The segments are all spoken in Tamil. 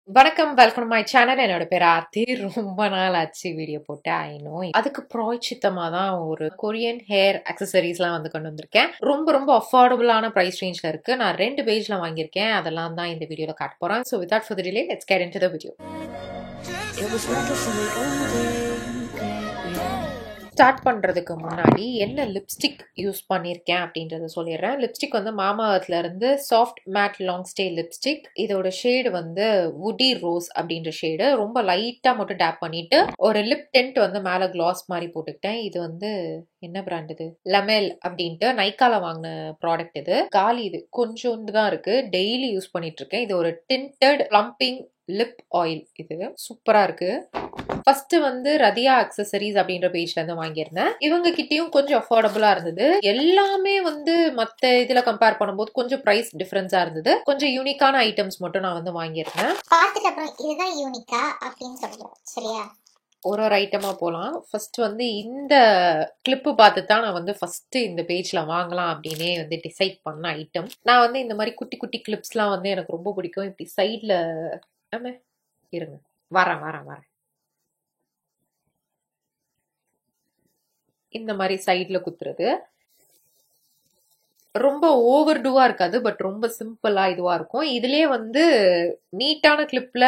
வணக்கம், வெல்கம் டு மை சேனல். என்னோட பேர் ஆர்த்தி. ரொம்ப நாள் ஆச்சு வீடியோ போட்டு. I know. அதுக்கு பிராய்ச்சித்தமா தான் ஒரு கொரியன் ஹேர் அக்சசரிஸ்லாம் வந்து கொண்டு வந்திருக்கேன். ரொம்ப ரொம்ப அஃபோர்டபுளான பிரைஸ் ரேஞ்ச்ல இருக்கு. நான் 2 பேஜ்ல வாங்கியிருக்கேன். அதெல்லாம் தான் இந்த வீடியோல காட்ட போறேன். So without further delay let's get into the video. Start பண்ணுறதுக்கு முன்னாடி என்ன லிப்ஸ்டிக் யூஸ் பண்ணியிருக்கேன் அப்படின்றத சொல்லிடுறேன். லிப்ஸ்டிக் வந்து மாமாவர்த்ல இருந்து soft matte long stay lipstick. இதோட ஷேடு வந்து வுடி ரோஸ் அப்படின்ற ஷேடு. ரொம்ப லைட்டாக மட்டும் டேப் பண்ணிட்டு ஒரு லிப் டென்ட் வந்து மேலே கிளாஸ் மாதிரி போட்டுக்கிட்டேன். இது வந்து என்ன பிராண்ட் இது? லமெல் அப்படின்ட்டு நைக்கால வாங்கின ப்ராடக்ட் இது. காலி இது கொஞ்சோண்டு தான் இருக்கு. டெய்லி யூஸ் பண்ணிட்டு இருக்கேன். இது ஒரு டிண்டட் பிளம்பிங் லிப் ஆயில். இது சூப்பரா இருக்கு. ஃபர்ஸ்ட் வந்து ரதியா அக்சசரிஸ் அப்படின்ற பேஜ்ல இருந்து வாங்கியிருந்தேன். இவங்க கிட்டயும் கொஞ்சம் அஃபோர்டபுளா இருந்தது. எல்லாமே வந்து மத்த இதுல கம்பேர் பண்ணும்போது கொஞ்சம் பிரைஸ் டிஃபரன்ஸா இருந்தது. கொஞ்சம் யூனிக்கான ஐட்டம்ஸ் மட்டும் நான் வந்து வாங்கியிருந்தேன். பார்த்துட்டு அப்புறம் இதுதான் யூனிக்கா அப்படின்னு சொல்லுவோம். சரியா? ஒரு ஐட்டமா போலாம். ஃபர்ஸ்ட் வந்து இந்த கிளிப்பு பார்த்து தான் நான் வந்து ஃபர்ஸ்ட் இந்த பேஜ்ல வாங்கலாம் அப்படின்னே வந்து டிசைட் பண்ண ஐட்டம். நான் வந்து இந்த மாதிரி குட்டி குட்டி கிளிப்ஸ்லாம் வந்து எனக்கு ரொம்ப பிடிக்கும். இப்படி சைட்ல இருங்க, வரேன். இந்த மாதிரி சைட்ல குத்துறது ரொம்ப ஓவர் டூவா இருக்காது. பட் ரொம்ப சிம்பிளா இதுவா இருக்கும். இதுலயே வந்து நீட்டான கிளிப்ல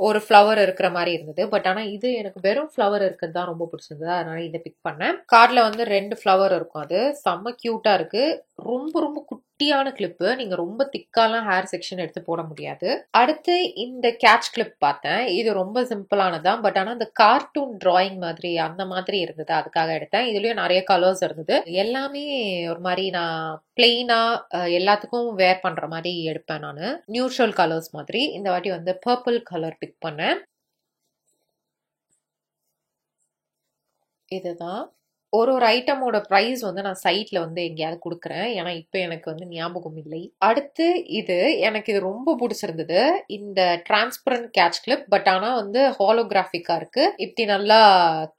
ஒரு ஃப்ளவர் இருக்கிற மாதிரி இருந்தது. பட் ஆனா இது எனக்கு வெறும் ஃப்ளவர் இருக்கிறது தான் ரொம்ப பிடிச்சிருந்தது. அதனால இதை பிக் பண்ணேன். கார்ட்ல வந்து 2 ஃப்ளவர் இருக்கும். அது செம்ம கியூட்டா இருக்கு. ரொம்ப ரொம்ப குட்டியான கிளிப்பு. நீங்க ரொம்ப திக்காலாம் ஹேர் செக்ஷன் எடுத்து போட முடியாது. அடுத்து இந்த கேட்ச் கிளிப் பார்த்தேன். இது ரொம்ப சிம்பிளானதான். பட் ஆனா இந்த கார்ட்டூன் டிராயிங் மாதிரி அந்த மாதிரி இருந்தது. அதுக்காக எடுத்தேன். இதுலயும் நிறைய கலர்ஸ் இருந்தது. எல்லாமே ஒரு மாதிரி நான் பிளெயினா எல்லாத்துக்கும் வேர் பண்ற மாதிரி எடுப்பேன். நான் நியூட்ரல் கலர்ஸ் மாதிரி. இந்த வாட்டி வந்து பர்பிள் கலர் பிக் பண்ணேன். இதுதான் ஒரு ஐட்டமோட பிரைஸ் வந்து நான் சைட்ல வந்து எங்கேயாவது கொடுக்குறேன். ஏன்னா இப்ப எனக்கு வந்து ஞாபகம் இல்லை. அடுத்து இது எனக்கு இது ரொம்ப பிடிச்சிருந்தது. இந்த டிரான்ஸ்பரண்ட் கேட்ச் கிளிப். பட் ஆனா வந்து ஹாலோகிராஃபிக்கா இருக்கு. இப்படி நல்லா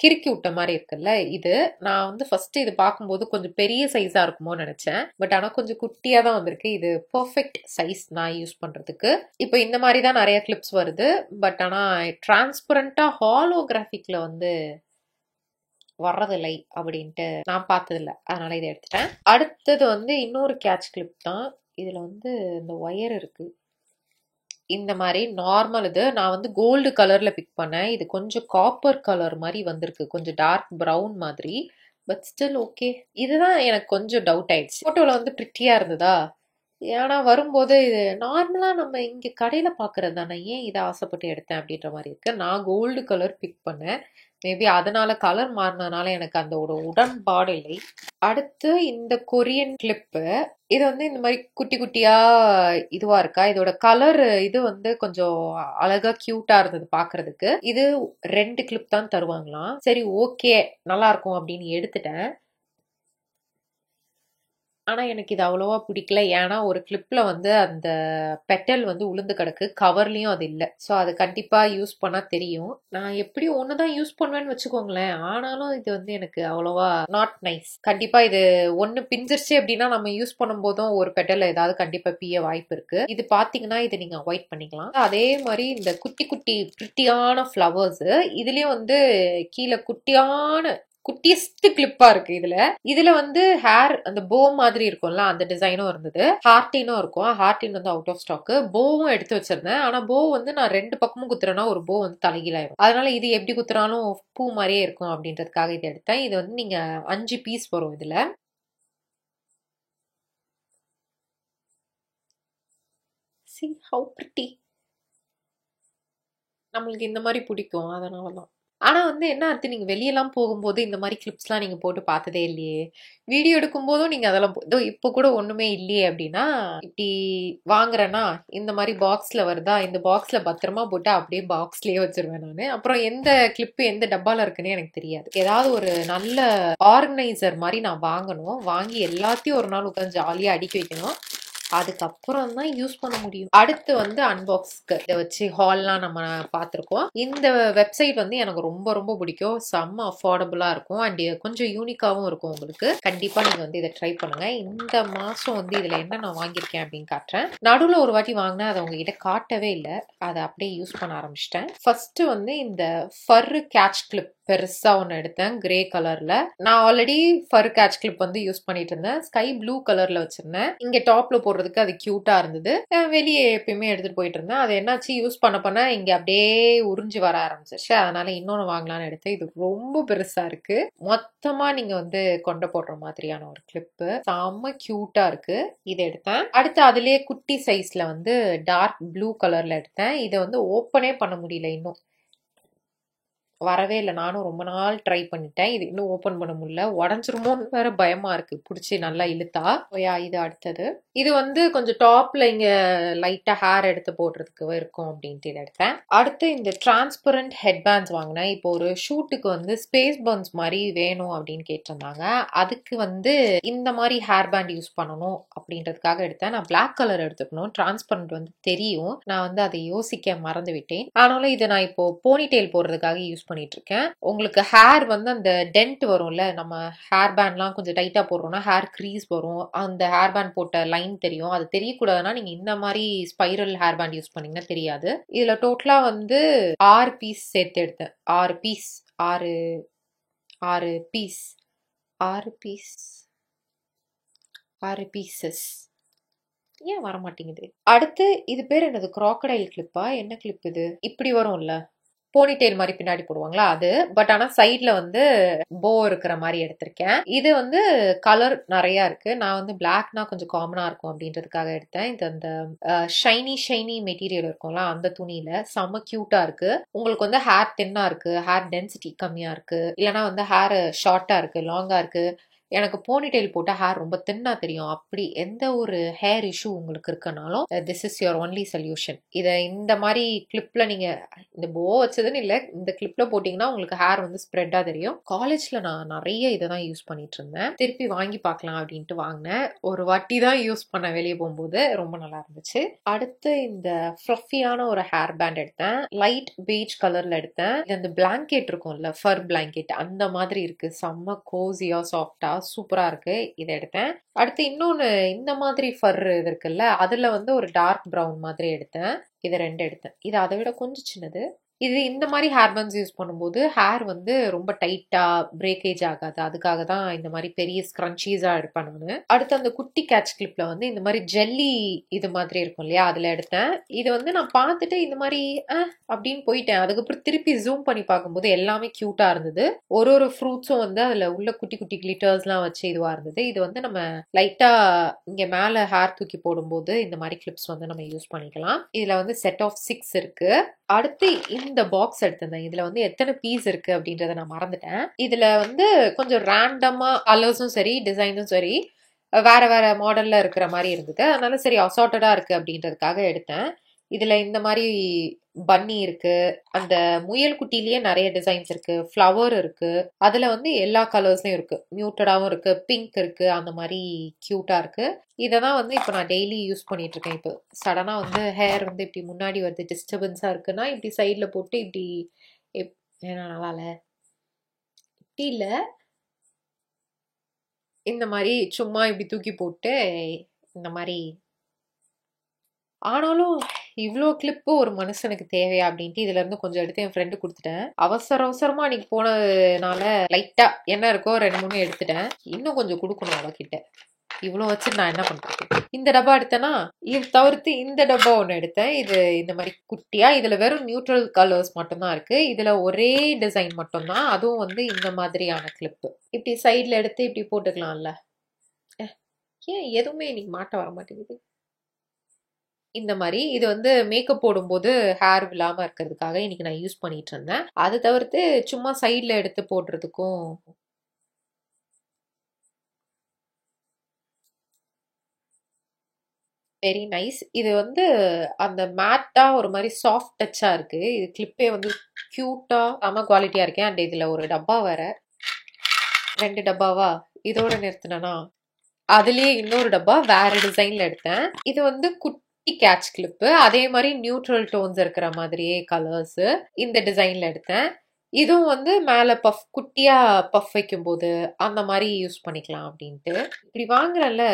கிறுக்கி விட்ட மாதிரி இருக்குல்ல. இது நான் வந்து ஃபர்ஸ்ட் இது பார்க்கும்போது கொஞ்சம் பெரிய சைஸா இருக்குமோ நினைச்சேன். பட் ஆனா கொஞ்சம் குட்டியா தான் வந்திருக்கு. இது பெர்ஃபெக்ட் சைஸ் நான் யூஸ் பண்றதுக்கு. இப்போ இந்த மாதிரி தான் நிறைய கிளிப்ஸ் வருது. பட் ஆனா டிரான்ஸ்பரண்டா ஹாலோகிராஃபிக்ல வந்து வர்றதில்லை அப்படின்ட்டு நான் பார்த்ததில்ல. அதனால இதை எடுத்துட்டேன். அடுத்தது வந்து இன்னொரு கேட்ச் கிளிப் தான். இதுல வந்து இந்த ஒயர் இருக்கு. இந்த மாதிரி நார்மல் இது நான் வந்து கோல்டு கலர்ல பிக் பண்ணேன். இது கொஞ்சம் காப்பர் கலர் மாதிரி வந்திருக்கு. கொஞ்சம் டார்க் ப்ரௌன் மாதிரி. But still okay. இதுதான் எனக்கு கொஞ்சம் டவுட் ஆயிடுச்சு. போட்டோல வந்து பிரிட்டியா இருந்ததா? ஏன்னா வரும்போது இது நார்மலா நம்ம இங்க கடையில பாக்குறது தானே, ஏன் இதை ஆசைப்பட்டு எடுத்தேன் அப்படின்ற மாதிரி இருக்கு. நான் கோல்டு கலர் பிக் பண்ணேன். மேபி அதனால கலர் மாறினதுனால எனக்கு அந்த ஒரு உடன்பாடு இல்லை. அடுத்து இந்த கொரியன் கிளிப்பு. இது வந்து இந்த மாதிரி குட்டி குட்டியா இதுவா இருக்கா. இதோட கலர் இது வந்து கொஞ்சம் அழகா கியூட்டா இருந்தது பாக்குறதுக்கு. இது 2 கிளிப் தான் தருவாங்களாம். சரி ஓகே நல்லா இருக்கும் அப்படின்னு எடுத்துட்டேன். ஆனா எனக்கு இது அவ்வளவா பிடிக்கல. ஏன்னா ஒரு கிளிப்ல வந்து அந்த பெட்டல் வந்து உளுந்து கிடக்கு. கவர்லயும் அது இல்ல. சோ அது கண்டிப்பா யூஸ் பண்ணா தெரியும். நான் எப்படி ஒண்ணுதான் யூஸ் பண்ணுவேன்னு வச்சுக்கோங்களேன். ஆனாலும் இது வந்து எனக்கு அவ்வளவா நாட் நைஸ். கண்டிப்பா இது ஒண்ணு பிஞ்சிருச்சு அப்படின்னா நம்ம யூஸ் பண்ணும் போதும் ஒரு பெட்டல் ஏதாவது கண்டிப்பா பிய வாய்ப்பு இருக்கு. இது பாத்தீங்கன்னா இதை நீங்க அவாய்ட் பண்ணிக்கலாம். அதே மாதிரி இந்த குட்டி குட்டி பிரிட்டியான ஃபிளவர்ஸ். இதுலயும் வந்து கீழே குட்டியான குட்டியஸ்ட் கிளிப்பா இருக்கு. இதுல வந்து ஹேர் அந்த போ மாதிரி இருக்கும்ல, அந்த டிசைனும் இருந்தது. ஹார்டினும் இருக்கும். ஹார்டின் வந்து அவுட் ஆஃப் ஸ்டாக். போவும் எடுத்து வச்சிருந்தேன். ஆனா போ வந்து நான் 2 பக்கமும் குத்துறேன்னா ஒரு போ வந்து தலைகீழாயிரும். அதனால இது எப்படி குத்துறாலும் பூ மாதிரியே இருக்கும் அப்படின்றதுக்காக இது எடுத்தேன். இது வந்து நீங்க 5 பீஸ் வரும் இதுல. See how pretty. நம்மளுக்கு இந்த மாதிரி பிடிக்கும். அதனாலதான். ஆனா வந்து என்ன ஆச்சு, நீங்க வெளியெல்லாம் போகும்போது இந்த மாதிரி கிளிப்ஸ்லாம் நீங்க போட்டு பார்த்ததே இல்லையே. வீடியோ எடுக்கும் போதும் நீங்க அதெல்லாம் இதோ இப்போ கூட ஒண்ணுமே இல்லையே அப்படின்னா, இப்படி வாங்குறேன்னா இந்த மாதிரி பாக்ஸ்ல வருதா, இந்த பாக்ஸ்ல பத்திரமா போட்டு அப்படியே பாக்ஸ்லயே வச்சிருவேன் நானு. அப்புறம் எந்த கிளிப்பு எந்த டப்பால இருக்குன்னே எனக்கு தெரியாது. ஏதாவது ஒரு நல்ல ஆர்கனைசர் மாதிரி நான் வாங்கணும். வாங்கி எல்லாத்தையும் ஒரு நாள் உட்காந்து ஜாலியா அடுக்கி வைக்கணும். அதுக்கப்புறம் தான் யூஸ் பண்ண முடியும். அடுத்து வந்து அன்பாக்ஸ்க்கு இதை வச்சு ஹால்லாம் நம்ம பார்த்துருக்கோம். இந்த வெப்சைட் வந்து எனக்கு ரொம்ப ரொம்ப பிடிக்கும். செம்ம அஃபோர்டபுளா இருக்கும் அண்ட் கொஞ்சம் யூனிக்காவும் இருக்கும். உங்களுக்கு கண்டிப்பா நீங்க வந்து இதை ட்ரை பண்ணுங்க. இந்த மாசம் வந்து இதுல என்ன நான் வாங்கியிருக்கேன் அப்படின்னு காட்டுறேன். நடுவில் ஒரு வாட்டி வாங்கினேன், அதை உங்ககிட்ட காட்டவே இல்லை. அதை அப்படியே யூஸ் பண்ண ஆரம்பிச்சிட்டேன். ஃபர்ஸ்ட் வந்து இந்த ஃபர் கேட்ச் கிளிப் பெருசா ஒன்று எடுத்தேன் கிரே கலர்ல. நான் ஆல்ரெடி ஃபர் கேட்ச் கிளிப் வந்து யூஸ் பண்ணிட்டு இருந்தேன். ஸ்கை ப்ளூ கலர்ல வச்சிருந்தேன். இங்க டாப்ல போடுறதுக்கு அது கியூட்டா இருந்தது. வெளியே எப்பயுமே எடுத்துட்டு போயிட்டு இருந்தேன். அது என்னாச்சு, யூஸ் பண்ண இங்க அப்படியே உறிஞ்சு வர ஆரம்பிச்சிருச்சு. அதனால இன்னொன்னு வாங்கலாம்னு எடுத்தேன். இது ரொம்ப பெருசா இருக்கு. மொத்தமா நீங்க வந்து கொண்டு போடுற மாதிரியான ஒரு கிளிப்பு, செம்ம கியூட்டா இருக்கு. இதை எடுத்தேன். அடுத்து அதுலயே குட்டி சைஸ்ல வந்து டார்க் ப்ளூ கலர்ல எடுத்தேன். இதை வந்து ஓப்பனே பண்ண முடியல, இன்னும் வரவே இல்லை. நானும் ரொம்ப நாள் ட்ரை பண்ணிட்டேன். இது இன்னும் ஓப்பன் பண்ண முடியல. உடஞ்சிருமோன்னு வேற பயமா இருக்கு, பிடிச்சி நல்லா இழுத்தா. இது அடுத்தது. இது வந்து கொஞ்சம் டாப்ல இங்க லைட்டா ஹேர் எடுத்து போடுறதுக்கு இருக்கும் அப்படின்ட்டு இதை எடுத்தேன். அடுத்து இந்த டிரான்ஸ்பரண்ட் ஹெட் பேண்ட்ஸ் வாங்கினேன். இப்போ ஒரு ஷூட்டுக்கு வந்து ஸ்பேஸ் பர்ன்ஸ் மாதிரி வேணும் அப்படின்னு கேட்டிருந்தாங்க. அதுக்கு வந்து இந்த மாதிரி ஹேர் பேண்ட் யூஸ் பண்ணணும் அப்படின்றதுக்காக எடுத்தேன். நான் பிளாக் கலர் எடுத்துக்கணும், டிரான்ஸ்பரண்ட் வந்து தெரியும். நான் வந்து அதை யோசிக்க மறந்து விட்டேன். ஆனாலும் இதை நான் இப்போ போனி டெயில் போடுறதுக்காக யூஸ் பண்ணிட்டு இருக்கேன். உங்களுக்கு ஹேர் வந்து அந்த டென்ட் வரும்ல, நம்ம ஹேர் பேண்ட்லாம் கொஞ்சம் டைட்டா போடுறோம்னா ஹேர் க்ரீஸ் வரும். அந்த ஹேர் பேண்ட் போட்ட லைன் தெரியும். அது தெரியக்கூடாதுன்னா நீங்க இந்த மாதிரி ஸ்பைரல் ஹேர் பேண்ட் யூஸ் பண்ணீங்கன்னா தெரியாது. இதுல டோட்டலா வந்து 6 பீஸ் சேர்த்து எடுத்தேன். 6 பீஸ் 6 6 பீஸ் 6 பீஸ் 6 பீசஸ். ஏன் வர மாட்டேங்குது? அடுத்து இது பேர் என்னது, கிராக்கடைல் கிளிப்பா? என்ன கிளிப் இது? இப்படி வரும்ல, போனிடெயில் மாதிரி பின்னாடி போடுவாங்களா அது. பட் ஆனா சைட்ல வந்து போ இருக்கிற மாதிரி எடுத்திருக்கேன். இது வந்து கலர் நிறைய இருக்கு. நான் வந்து பிளாக்னா கொஞ்சம் காமனா இருக்கும் அப்படின்றதுக்காக எடுத்தேன். இது அந்த ஷைனி மெட்டீரியல் இருக்கும்ல, அந்த துணியில செம்ம கியூட்டா இருக்கு. உங்களுக்கு வந்து ஹேர் தின்னா இருக்கு, ஹேர் டென்சிட்டி கம்மியா இருக்கு, இல்லைன்னா வந்து ஹேர் ஷார்ட்டா இருக்கு, லாங்கா இருக்கு. எனக்கு போனிடெயில் போட்டா ஹேர் ரொம்ப தின்னா தெரியும். அப்படி எந்த ஒரு ஹேர் இஷ்யூ உங்களுக்கு இருக்குனாலும் this is your only solution. இதை இந்த மாதிரி கிளிப்ல நீங்க இந்த போ வச்சதுன்னு இல்லை, இந்த கிளிப்ல போட்டீங்கன்னா உங்களுக்கு ஹேர் வந்து ஸ்ப்ரெட்டா தெரியும். காலேஜ்ல நான் நிறைய இதை தான் யூஸ் பண்ணிட்டு இருந்தேன். திருப்பி வாங்கி பார்க்கலாம் அப்படின்ட்டு வாங்கினேன். ஒரு வாட்டி தான் யூஸ் பண்ண வெளியே போகும்போது, ரொம்ப நல்லா இருந்துச்சு. அடுத்து இந்த ஃப்ளஃபியான ஒரு ஹேர் பேண்ட் எடுத்தேன். லைட் பீச் கலர்ல எடுத்தேன். இது அந்த பிளாங்கெட் இருக்கும்ல, ஃபர் பிளாங்கெட் அந்த மாதிரி இருக்கு. செம்ம கோசியா சாஃப்டா சூப்பரா இருக்கு. இதை எடுத்தேன். அடுத்து இன்னொன்னு இந்த மாதிரி ஃபர் இது இருக்குல்ல, அதுல வந்து ஒரு டார்க் ப்ரௌன் மாதிரி எடுத்தேன். இதை 2 எடுத்தேன். இது அதை விட கொஞ்சம் சின்னது. இது இந்த மாதிரி ஹேர் பேண்ட்ஸ் யூஸ் பண்ணும்போது ஹேர் வந்து ரொம்ப டைட்டா பிரேக்கேஜ் ஆகாது. அதுக்காக தான் இந்த மாதிரி பெரிய ஸ்க்ரன்ச்சீஸா எடுப்பேன் நான். அடுத்து அந்த குட்டி கேட்ச் கிளிப்ல வந்து இந்த மாதிரி ஜெல்லி இது மாதிரி இருக்கும் இல்லையா, அதுல எடுத்தேன். இது வந்து நான் பார்த்துட்டு இந்த மாதிரி அப்படின்னு போயிட்டேன். அதுக்கப்புறம் திருப்பி ஜூம் பண்ணி பார்க்கும்போது எல்லாமே கியூட்டா இருந்தது. ஒரு ஃப்ரூட்ஸும் வந்து அதுல உள்ள குட்டி குட்டி கிளிட்டர்ஸ்லாம் வச்சு இதுவா இருந்தது. இது வந்து நம்ம லைட்டா இங்க மேல ஹேர் தூக்கி போடும்போது இந்த மாதிரி கிளிப்ஸ் வந்து நம்ம யூஸ் பண்ணிக்கலாம். இதுல வந்து செட் ஆஃப் 6 இருக்கு. அடுத்து இந்த பாக்ஸ் எடுத்திருந்தேன். இதுல வந்து எத்தனை பீஸ் இருக்கு அப்படின்றத நான் மறந்துட்டேன். இதுல வந்து கொஞ்சம் ரேண்டமா கலர்ஸும் சரி டிசைனும் சரி வேற வேற மாடல்ல இருக்கிற மாதிரி இருந்தது. அதனால சரி அசார்ட்டடா இருக்கு அப்படின்றதுக்காக எடுத்தேன். இதுல இந்த மாதிரி பன்னி இருக்கு, அந்த முயல் குட்டிலேயே நிறைய டிசைன்ஸ் இருக்கு, ஃப்ளவர் இருக்கு, அதுல வந்து எல்லா கலர்ஸ்லயும் இருக்கு, மியூட்டடாவும் இருக்கு, பிங்க் இருக்கு, அந்த மாதிரி கியூட்டா இருக்கு. இததான் வந்து இப்போ நான் டெய்லி யூஸ் பண்ணிட்டு இருக்கேன். இப்போ சடனா வந்து ஹேர் வந்து இப்படி முன்னாடி வந்து டிஸ்டர்பன்ஸா இருக்குன்னா இப்படி சைட்ல போட்டு இப்படி நல்லா இல்ல, இப்படி இல்ல, இந்த மாதிரி சும்மா இப்படி தூக்கி போட்டு இந்த மாதிரி. ஆனாலும் இவ்வளோ கிளிப்பு ஒரு மனுஷனுக்கு தேவையா அப்படின்ட்டு இதுல இருந்து கொஞ்சம் எடுத்து என் ஃப்ரெண்டு கொடுத்துட்டேன். அவசரமா அன்னைக்கு போனதுனால லைட்டா என்ன இருக்கோ 2-3 எடுத்துட்டேன். இன்னும் கொஞ்சம் கொடுக்கணும் அவகிட்ட. இவ்வளோ வச்சு நான் என்ன பண்றது? இந்த டப்பா எடுத்தேன்னா இது தவிர்த்து இந்த டப்பா ஒன்று எடுத்தேன். இது இந்த மாதிரி குட்டியா, இதுல வெறும் நியூட்ரல் கலர்ஸ் மட்டும்தான் இருக்கு. இதுல ஒரே டிசைன் மட்டும்தான், அதுவும் வந்து இந்த மாதிரியான கிளிப்பு. இப்படி சைட்ல எடுத்து இப்படி போட்டுக்கலாம்ல. ஏன் எதுவுமே இன்னைக்கு மாட்ட வர மாட்டேங்குது? இந்த மாதிரி இது வந்து மேக்கப் போடும்போது ஹேர் விழாம இருக்கிறதுக்காக இன்னைக்கு நான் யூஸ் பண்ணிட்டு இருந்தேன். அதை தவிர்த்து சும்மா சைட்ல எடுத்து போடுறதுக்கும் வெரி நைஸ். இது வந்து அந்த மேட்டா ஒரு மாதிரி சாஃப்ட் டச்சா இருக்கு. இது கிளிப்பே வந்து கியூட்டா செம குவாலிட்டியா இருக்கேன். அண்ட் இதுல ஒரு டப்பா வேற, 2 டப்பாவா இதோட நிறுத்தினா அதுலயே இன்னொரு டப்பா வேற டிசைன்ல எடுத்தேன். இது வந்து குட்டி கேட்ச் கிளிப்பு. அதே மாதிரி நியூட்ரல் டோன்ஸ் இருக்கிற மாதிரியே கலர்ஸ் இந்த டிசைன்ல எடுத்தேன். இதுவும் வந்து மேல பஃப் குட்டியா பஃப் வைக்கும்போது அந்த மாதிரி யூஸ் பண்ணிக்கலாம் அப்படின்ட்டு. இப்படி வாங்குறேன்ல,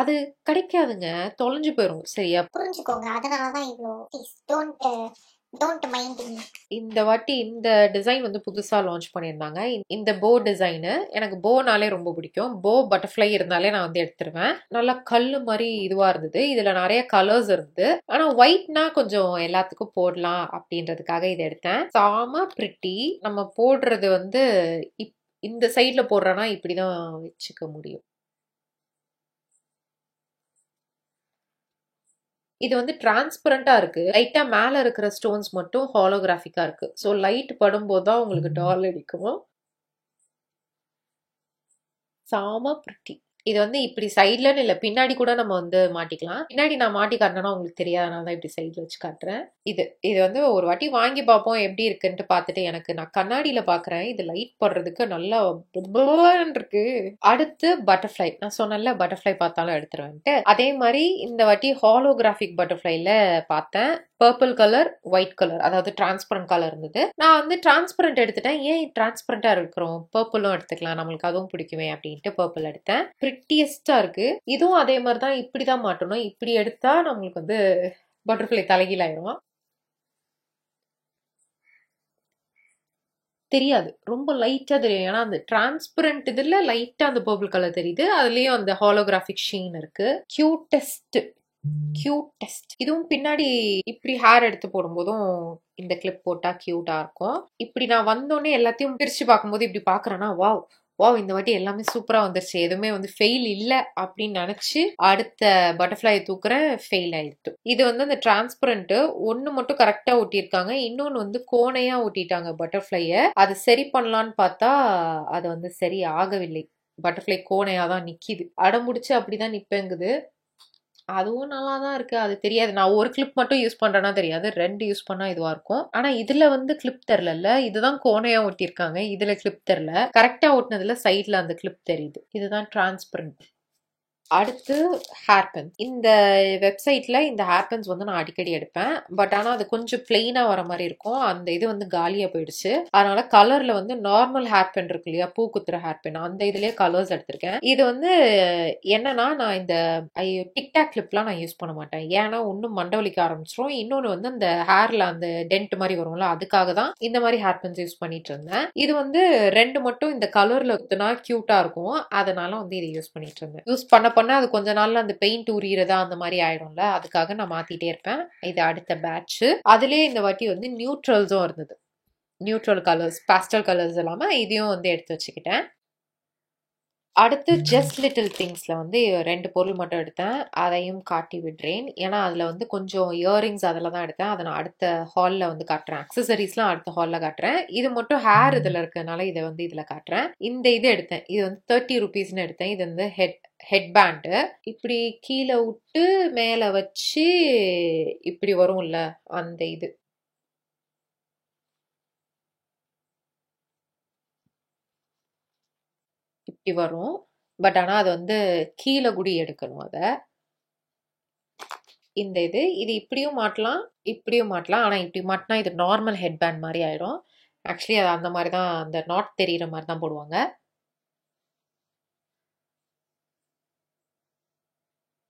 அது கிடைக்காதுங்க, தொலைஞ்சு போயிரும். சரியா? புரிஞ்சுக்கோங்க. அதனாலதான் இவ்வளோ ப்ளீஸ் டோன்ட் மைண்ட் மீ. இந்த வாட்டி இந்த டிசைன் வந்து புதுசா லான்ச் பண்ணியிருந்தாங்க. இந்த போ டிசைனு எனக்கு போனாலே ரொம்ப பிடிக்கும். போ பட்டர்ஃப்ளை இருந்தாலே நான் வந்து எடுத்துருவேன். நல்லா கல்லு மாதிரி இதுவா இருந்தது. இதுல நிறைய கலர்ஸ் இருந்தது. ஆனா ஒயிட்னா கொஞ்சம் எல்லாத்துக்கும் போடலாம் அப்படின்றதுக்காக இதை எடுத்தேன். சாம பிரிட்டி. நம்ம போடுறது வந்து இந்த சைட்ல போடுறோன்னா இப்படிதான் வச்சுக்க முடியும். இது வந்து டிரான்ஸ்பரண்டா இருக்கு. லைட்டா மேல இருக்கிற ஸ்டோன்ஸ் மட்டும் ஹாலோகிராஃபிக்கா இருக்கு. ஸோ லைட் படும்போது தான் உங்களுக்கு டால் அடிக்கும். சாம பிரிட்டி. இது வந்து இப்படி சைட்லன்னு இல்லை, பின்னாடி கூட நம்ம வந்து மாட்டிக்கலாம். பின்னாடி நான் மாட்டி காட்டினா உங்களுக்கு தெரியாதனால தான் இப்படி சைட்ல வச்சு காட்டுறேன். இது வந்து ஒரு வாட்டி வாங்கி பார்ப்போம் எப்படி இருக்குன்ட்டு பார்த்துட்டு எனக்கு நான் கண்ணாடியில பாக்குறேன். இது லைட் போடுறதுக்கு நல்லா இருக்கு. அடுத்து பட்டர்ஃப்ளை. நான் சொன்னேன்ல பட்டர்ஃப்ளை பார்த்தாலும் எடுத்துருவேன்ட்டு. அதே மாதிரி இந்த வாட்டி ஹாலோகிராஃபிக் பட்டர்ஃப்ளைல பார்த்தேன். பர்பிள் கலர், ஒயிட் கலர், அதாவது டிரான்ஸ்பரண்ட் கலர் இருந்தது. நான் வந்து டிரான்ஸ்பரண்ட் எடுத்துட்டேன். ஏன் டிரான்ஸ்பரண்டா இருக்கிறோம், பர்பிளும் எடுத்துக்கலாம், நம்மளுக்கு அதுவும் பிடிக்குமே அப்படின்ட்டு பர்பிள் எடுத்தேன். பிரிட்டியஸ்டா இருக்கு. இதுவும் அதே மாதிரி தான், இப்படிதான் மாட்டணும். இப்படி எடுத்தா நம்மளுக்கு வந்து பட்டர்ஃப்ளை தலைகீழாயிரும். தெரியாது, ரொம்ப லைட்டா தெரியும். ஏன்னா அந்த டிரான்ஸ்பரண்ட் இதுல லைட்டா அந்த பர்பிள் கலர் தெரியுது. அதுலயும் அந்த ஹாலோகிராஃபிக் ஷீன் இருக்கு. கியூட்டஸ்ட். இதுவும் பின்னாடி இப்படி ஹேர் எடுத்து போடும்போதும் இந்த கிளிப் போட்டா கியூட்டா இருக்கும். இப்படி நான் வந்தோடனே எல்லாத்தையும் பிரிச்சு பார்க்கும்போது இப்படி பாக்குறேன்னா வாவ் வாவ், இந்த வாட்டி எல்லாமே சூப்பரா வந்துருச்சு, எதுவுமே வந்து ஃபெயில் இல்ல அப்படின்னு நினைச்சு அடுத்த பட்டர்ஃப்ளை தூக்குறேன், ஃபெயில் ஆயிடுச்சு. இது வந்து அந்த டிரான்ஸ்பரண்ட் ஒண்ணு மட்டும் கரெக்டா ஒட்டியிருக்காங்க, இன்னொன்னு வந்து கோணையா ஒட்டிட்டாங்க பட்டர்ஃப்ளைய. அது சரி பண்ணலான்னு பார்த்தா அது வந்து சரி ஆகவில்லை. பட்டர்ஃப்ளை கோணையா தான் நிக்கிது. அடமுடிச்சு அப்படிதான் நிப்பேங்குது. அதுவும் நல்லா தான் இருக்கு. அது தெரியாது, நான் ஒரு கிளிப் மட்டும் யூஸ் பண்றேன்னா தெரியாது, 2 யூஸ் பண்ணா இதுவா இருக்கும். ஆனா இதுல வந்து கிளிப் தெரியல. இதுதான் கோணையா ஒட்டியிருக்காங்க, இதுல கிளிப் தெரியல. கரெக்டா ஒட்டினதுல சைட்ல அந்த கிளிப் தெரியுது. இதுதான் டிரான்ஸ்பரண்ட். அடுத்து ஹேர்பென்ஸ். இந்த வெப்சைட்ல இந்த ஹேர்பென்ஸ் வந்து நான் அடிக்கடி எடுப்பேன். பட் ஆனா அது கொஞ்சம் பிளெயினா வர மாதிரி இருக்கும். அந்த இது வந்து காலியா போயிடுச்சு. அதனால கலர்ல வந்து நார்மல் ஹேர்பென் இருக்கு இல்லையா, பூ குத்துற ஹேர்பென், அந்த இதுலயே கலர்ஸ் எடுத்திருக்கேன். இது வந்து என்னன்னா, நான் இந்த டிக்டாக் கிளிப்லாம் நான் யூஸ் பண்ண மாட்டேன். ஏன்னா ஒன்னும் மண்டவலிக்க ஆரம்பிச்சிரும், இன்னொன்னு வந்து அந்த ஹேர்ல அந்த டென்ட் மாதிரி வரும்ல, அதுக்காக தான் இந்த மாதிரி ஹேர்பென்ஸ் யூஸ் பண்ணிட்டு இருந்தேன். இது வந்து 2 மட்டும் இந்த கலர்ல குத்துனா கியூட்டா இருக்கும், அதனால வந்து இதை யூஸ் பண்ணிட்டு இருந்தேன். யூஸ் பண்ண அது கொஞ்ச நாள்ல அந்த பெயிண்ட் உரியறதா அந்த மாதிரி ஆயிடும்ல, அதுக்காக நான் மாத்திட்டே இருப்பேன். இது அடுத்த பேட்ச். அதுலயே இந்த வாட்டி வந்து நியூட்ரல்ஸும் இருந்தது. நியூட்ரல் கலர்ஸ், பாஸ்டல் கலர்ஸ் இல்லாம இதையும் வந்து எடுத்து வச்சுக்கிட்டேன். அடுத்து ஜஸ்ட் லிட்டில் திங்ஸ்ல வந்து 2 பொருள் மட்டும் எடுத்தேன், அதையும் காட்டி விடுறேன். ஏன்னா அதுல வந்து கொஞ்சம் இயரிங்ஸ் அதில் தான் எடுத்தேன். அதை நான் அடுத்த ஹால்ல வந்து காட்டுறேன். அக்சசரிஸ்லாம் அடுத்த ஹால்ல காட்டுறேன். இது மட்டும் ஹேர் இதுல இருக்கிறதுனால இதை வந்து இதுல காட்டுறேன். இந்த இது எடுத்தேன், இது வந்து 30 rupeesன்னு எடுத்தேன். இது வந்து ஹெட் பேண்டு. இப்படி கீழே விட்டு மேல வச்சு இப்படி வரும்ல அந்த இது. இப்படி வரும். பட் ஆனா அது வந்து கீழே குடி எடுக்கணும். அத இந்த இது இப்படியும் மாட்டலாம், இப்படியும் மாட்டலாம். ஆனா இப்படி மாட்டினா இது நார்மல் ஹெட் பேண்ட் மாதிரி ஆயிடும். ஆக்சுவலி அது அந்த மாதிரி தான், அந்த நாட் தெரியுற மாதிரி தான் போடுவாங்க.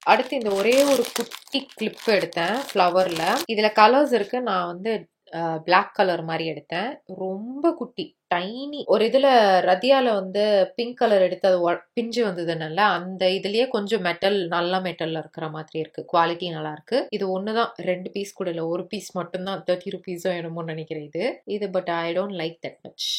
அடுத்து இந்த ஒரே ஒரு குட்டி கிளிப் எடுத்தேன் ஃப்ளவர்ல. இதுல கலர்ஸ் இருக்கு. நான் வந்து பிளாக் கலர் மாதிரி எடுத்தேன். ரொம்ப குட்டி டைனி. ஒரு இதுல ரதியால வந்து பிங்க் கலர் எடுத்து அது பிஞ்சு வந்ததுனால அந்த இதுலயே கொஞ்சம் மெட்டல், நல்ல மெட்டல்ல இருக்கிற மாதிரி இருக்கு. குவாலிட்டி நல்லா இருக்கு. இது ஒண்ணுதான், 2 பீஸ் கூட இல்ல, ஒரு பீஸ் மட்டும்தான். 30 rupeesோ என்னமோ நினைக்கிறேன் இது. But I don't like that much.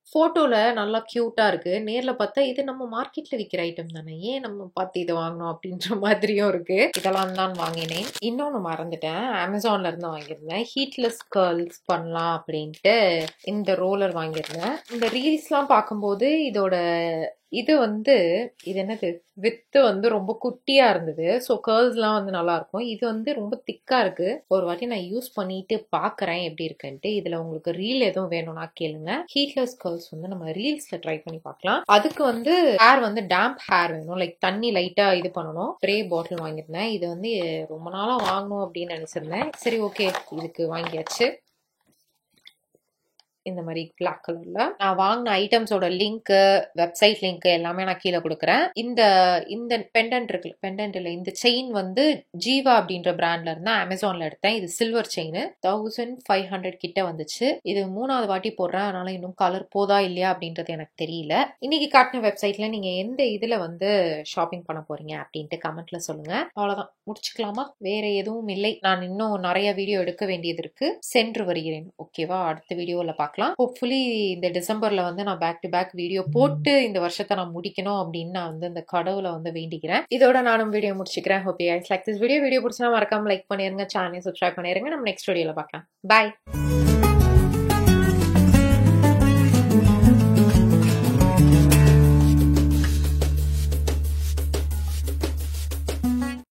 போட்டோல நல்லா கியூட்டா இருக்கு, நேர்ல பார்த்தா இது நம்ம மார்க்கெட்ல விற்கிற ஐட்டம் தானே, ஏன் நம்ம பார்த்து இதை வாங்கணும் அப்படின்ற மாதிரியும் இருக்கு. இதெல்லாம் தான் வாங்கினேன். இன்னொன்னு மறந்துட்டேன், அமேசான்ல இருந்து வாங்கியிருந்தேன். ஹீட்லெஸ் கர்ல்ஸ் பண்ணலாம் அப்படின்ட்டு இந்த ரோலர் வாங்கியிருந்தேன். இந்த ரீல்ஸ்லாம் பார்க்கும்போது இதோட இது வந்து இது என்னது வித்து வந்து ரொம்ப குட்டியா இருந்தது. ஸோ கேர்ள்ஸ்லாம் வந்து நல்லா இருக்கும். இது வந்து ரொம்ப திக்கா இருக்கு. ஒரு வாட்டி நான் யூஸ் பண்ணிட்டு பாக்குறேன் எப்படி இருக்குன்ட்டு. இதுல உங்களுக்கு ரீல் எதுவும் வேணும்னா கேளுங்க. ஹீட்லெஸ் கேர்ள்ஸ் வந்து நம்ம ரீல்ஸ்ல ட்ரை பண்ணி பார்க்கலாம். அதுக்கு வந்து ஹேர் வந்து டேம்ப் ஹேர் வேணும். லைக் தண்ணி லைட்டா இது பண்ணணும். ஸ்ப்ரே பாட்டில் வாங்கியிருந்தேன். இது வந்து ரொம்ப நாளா வாங்கணும் அப்படின்னு நினைச்சிருந்தேன். சரி ஓகே, இதுக்கு வாங்கியாச்சு. இந்த மாதிரி பிளாக் கலர்ல நான் வாங்கின ஐட்டம்ஸோட லிங்க், வெப்சைட் லிங்க் எல்லாமே நான் கீழே கொடுக்குறேன். இந்த இந்த பெண்டன்ட் இருக்கு, பெண்டன்ட் இல்லை, இந்த செயின் வந்து ஜீவா அப்படின்ற பிராண்ட்ல இருந்தா அமேசான்ல எடுத்தேன். இது சில்வர் செயின் 1500 கிட்ட வந்துச்சு. இது 3வது வாட்டி போடுறேன், அதனால இன்னும் கலர் போதா இல்லையா அப்படின்றது எனக்கு தெரியல. இன்னைக்கு காட்டின வெப்சைட்ல நீங்க எந்த இதுல வந்து ஷாப்பிங் பண்ண போறீங்க அப்படின்ட்டு கமெண்ட்ல சொல்லுங்க. அவ்வளவுதான், முடிச்சுக்கலாமா? வேற எதுவும் இல்லை. நான் இன்னும் நிறைய வீடியோ எடுக்க வேண்டியது இருக்கு, சென்று வருகிறேன். ஓகேவா? அடுத்த வீடியோல பார்க்கலாம். ஹோப்ஃபுல்லி இந்த டிசம்பர்ல வந்து நான் பேக் டு பேக் வீடியோ போட்டு இந்த வருஷத்தை நான் முடிக்கணும் அப்படின்னு நான் வந்து இந்த கடவுளை வந்து வேண்டிக்கிறேன். இதோட நானும் வீடியோ முடிச்சுக்கிறேன். Hope you guys like this video. Video பிடிச்சா மறக்காம லைக் பண்ணிருங்க, சேனலை சப்ஸ்கிரைப் பண்ணிருங்க. நம்ம நெக்ஸ்ட் வீடியோல பார்க்கலாம். பாய்.